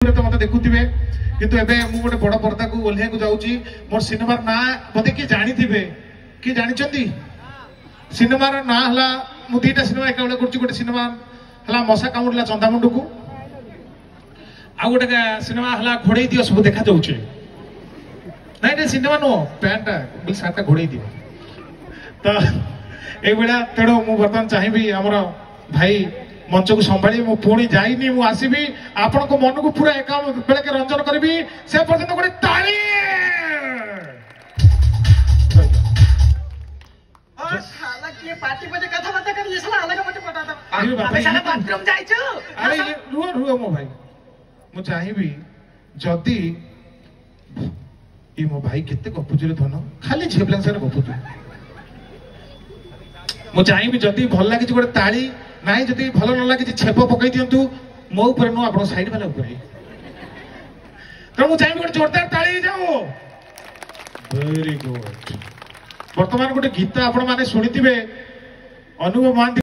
तो मत देखुवे किंतु एबे मु गोटे बड़ पर्दा को ओल्हे को जाउची मोर सिनेमार ना मते कि जानि थिबे कि जानि चंदी सिनेमार ना हला मु दीटा सिनेमा एकबेले करची गोटे सिनेमा हला मसा कामुडला चंदामुंडू को आ गोटे सिनेमा हला घोड़े दियो सब देखा जाउची नहीं रे सिनेमा नो पैंटा बिल साटा घोड़े दियो तो ए बेला तेडो मु बर्तन चाहिबी हमर भाई मंच को संभाली मु पुणी जाइनी मु आसीबी आपन को मन को पूरा एका बेले के रंजन करबी से पर्यंत गोटे ताली और साला के पार्टी बजे कथा बात कर ये साला अलग मत पटाता अबे साला बाथरूम जाइछु अरे ये रुओ मो भाई मु चाहिबी जदी ई मो भाई केते गपुजुरे धन खाली झेबलां से गपुजु मु चाहिबी जदी भल लागी गोटे ताली नहीं जदि भल न लगे छेप पकई दिंतु मो ऊपर नु आपण साइड वाला ऊपर तो मु चाहिए गोटे जोरदार ताली जाओ वेरी गुड वर्तमान गोटे गीत आपण माने सुनिथिबे अनुभव मान